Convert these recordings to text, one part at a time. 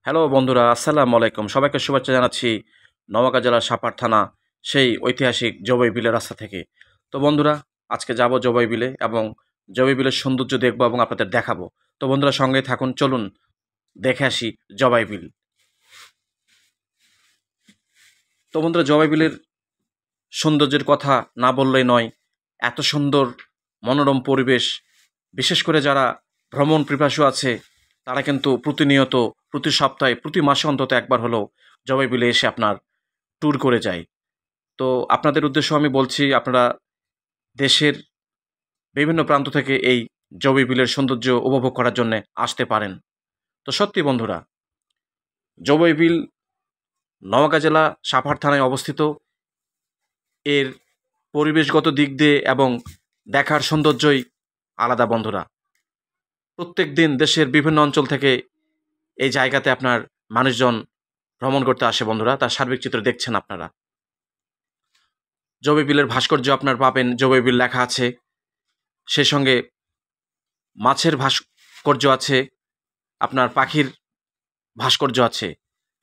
Hello বন্ধুরা, আসসালামু আলাইকুম। সবাইকে শুভেচ্ছা জানাচ্ছি নওগাঁ জেলার সাপাহার থানা সেই ঐতিহাসিক জবাই বিলের রাস্তা থেকে। তো বন্ধুরা, আজকে যাব জবাই বিলে এবং জবাই বিলের সৌন্দর্য দেখব এবং আপনাদের দেখাবো। তো বন্ধুরা, সঙ্গে থাকুন, চলুন দেখে আসি জবাই বিল। তো বন্ধুরা, জবাই বিলের সৌন্দর্যের কথা না বললেই নয়। এত সুন্দর মনোরম পরিবেশ, বিশেষ করে যারা ভ্রমণ পিপাসু আছে তারা কিন্তু প্রতিনিয়ত, প্রতি সপ্তাহে, প্রতি মাসে অন্তত একবার হলেও জবাই বিলে এসে আপনার ট্যুর করে যায়। তো আপনাদের উদ্দেশ্য আমি বলছি, আপনারা দেশের বিভিন্ন প্রান্ত থেকে এই জবাই বিলের সৌন্দর্য উপভোগ করার জন্য আসতে পারেন। তো সত্যি বন্ধুরা, জবাই বিল নওগাঁ জেলা সাপাহার থানায় অবস্থিত। এর পরিবেশগত দিক দিয়ে এবং দেখার সৌন্দর্যই আলাদা বন্ধুরা। প্রত্যেক দিন দেশের বিভিন্ন অঞ্চল থেকে এই জায়গাতে আপনার মানুষজন ভ্রমণ করতে আসে বন্ধুরা। তার সার্বিক চিত্র দেখছেন আপনারা। জবাই বিলের ভাস্কর্য আপনার পাবেন, জবাই বিল লেখা আছে, সেই সঙ্গে মাছের ভাস্কর্য আছে, আপনার পাখির ভাস্কর্য আছে।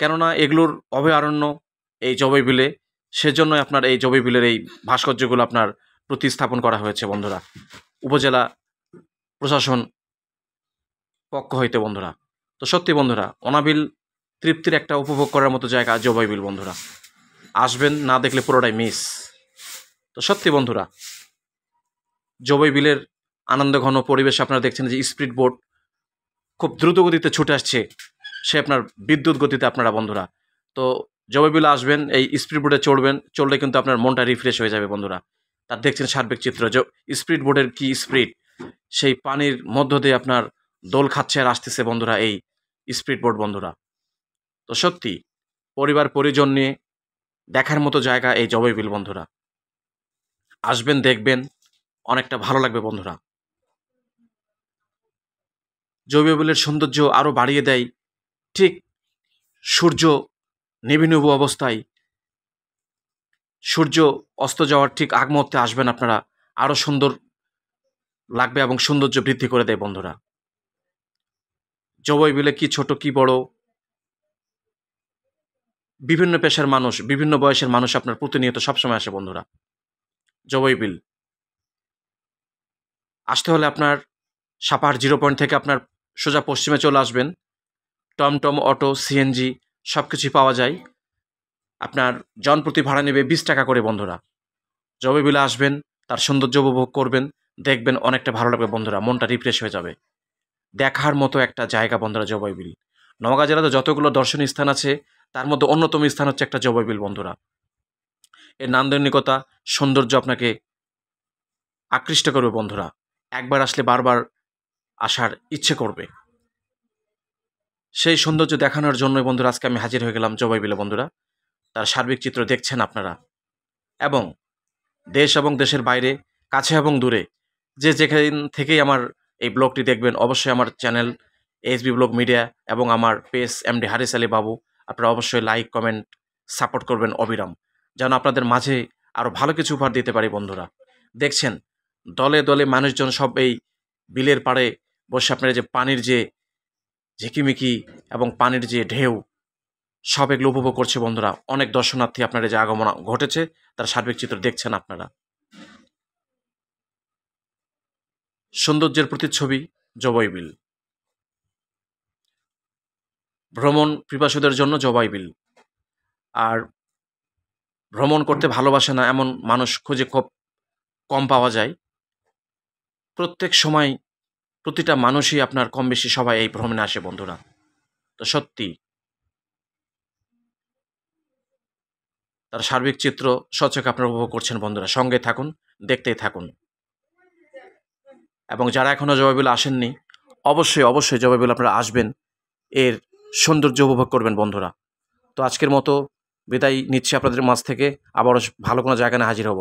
কেননা এগুলোর অভয়ারণ্য এই জবাই বিলে, সেজন্যই আপনার এই জবাই বিলের এই ভাস্কর্যগুলো আপনার প্রতিস্থাপন করা হয়েছে বন্ধুরা, উপজেলা প্রশাসন পক্ষ হইতে বন্ধুরা। তো সত্যি বন্ধুরা, অনাবিল তৃপ্তির একটা উপভোগ করার মতো জায়গা জবাই বিল বন্ধুরা। আসবেন, না দেখলে পুরোটাই মিস। তো সত্যি বন্ধুরা, জবাই বিলের আনন্দঘন পরিবেশ আপনারা দেখছেন যে স্পিড বোট খুব দ্রুত গতিতে ছুটে আসছে, সে আপনার বিদ্যুৎ গতিতে আপনারা বন্ধুরা। তো জবাই বিলে আসবেন, এই স্পিড বোটে চললে কিন্তু আপনার মনটা রিফ্রেশ হয়ে যাবে বন্ধুরা। তার দেখছেন সার্বিক চিত্র, যে স্পিড বোটের কি স্পিড, সেই পানির মধ্য দিয়ে আপনার দোল খাচ্ছে আর আসতেছে বন্ধুরা এই স্পিড বোট বন্ধুরা। তো সত্যি পরিবার পরিজন নিয়ে দেখার মতো জায়গা এই জবাই বিল বন্ধুরা। আসবেন, দেখবেন, অনেকটা ভালো লাগবে বন্ধুরা। জবাই বিলের সৌন্দর্য আরও বাড়িয়ে দেয় ঠিক সূর্য নিভু অবস্থায়, সূর্য অস্ত যাওয়ার ঠিক আগ মুহূর্তে আসবেন আপনারা, আরও সুন্দর লাগবে এবং সৌন্দর্য বৃদ্ধি করে দেয় বন্ধুরা। জবাই বিলে কি ছোট কি বড়, বিভিন্ন পেশার মানুষ, বিভিন্ন বয়সের মানুষ আপনার প্রতিনিয়ত সবসময় আসে বন্ধুরা। জবাই বিল আসতে হলে আপনার সাপাহার 0 পয়েন্ট থেকে আপনার সোজা পশ্চিমে চলে আসবেন। টমটম, অটো, সিএনজি সব কিছুই পাওয়া যায়। আপনার জনপ্রতি ভাড়া নেবে 20 টাকা করে বন্ধুরা। জবাই বিলে আসবেন, তার সৌন্দর্য উপভোগ করবেন, দেখবেন অনেকটা ভালো লাগবে বন্ধুরা, মনটা রিফ্রেশ হয়ে যাবে। দেখার মতো একটা জায়গা বন্ধুরা জবাই বিল। নওগাঁ জেলাতে যতগুলো দর্শনীয় স্থান আছে তার মধ্যে অন্যতম স্থান হচ্ছে একটা জবাই বিল বন্ধুরা। এর নান্দনিকতা, সৌন্দর্য আপনাকে আকৃষ্ট করবে বন্ধুরা। একবার আসলে বারবার আসার ইচ্ছে করবে। সেই সৌন্দর্য দেখানোর জন্যই বন্ধুরা আজকে আমি হাজির হয়ে গেলাম জবাই বিলে বন্ধুরা। তার সার্বিক চিত্র দেখছেন আপনারা, এবং দেশ এবং দেশের বাইরে, কাছে এবং দূরে, যে যেখান থেকেই আমার এই ব্লগটি দেখবেন, অবশ্যই আমার চ্যানেল এসবি ব্লগ মিডিয়া এবং আমার পেজ এমডি হারিস আলী বাবু, আপনারা অবশ্যই লাইক, কমেন্ট, সাপোর্ট করবেন অবিরাম, যেন আপনাদের মাঝে আরও ভালো কিছু উপহার দিতে পারি বন্ধুরা। দেখছেন দলে দলে মানুষজন সব এই বিলের পাড়ে বসে আপনারা যে পানির যে ঝিকিমিকি এবং পানির যে ঢেউ, সব এগুলো উপভোগ করছে বন্ধুরা। অনেক দর্শনার্থী আপনার যে আগমন ঘটেছে তার সার্বিক চিত্র দেখছেন আপনারা। সৌন্দর্যের প্রতিচ্ছবি জবাই বিল, ভ্রমণ পিপাসুদের জন্য জবাই বিল। আর ভ্রমণ করতে ভালোবাসে না এমন মানুষ খুঁজে খুব কম পাওয়া যায়। প্রত্যেক সময় প্রতিটা মানুষই আপনার কম বেশি সবাই এই ভ্রমণে আসে বন্ধুরা। তো সত্যি তার সার্বিক চিত্র সচক্ষে আপনারা উপভোগ করছেন বন্ধুরা। সঙ্গে থাকুন, দেখতেই থাকুন। এবং যারা এখনও জবাই বিল আসেননি, অবশ্যই অবশ্যই জবাই বিল আপনারা আসবেন, এর সৌন্দর্য উপভোগ করবেন বন্ধুরা। তো আজকের মতো বিদায় নিচ্ছি আপনাদের মাঝ থেকে, আবারও ভালো কোনো জায়গায় হাজির হব।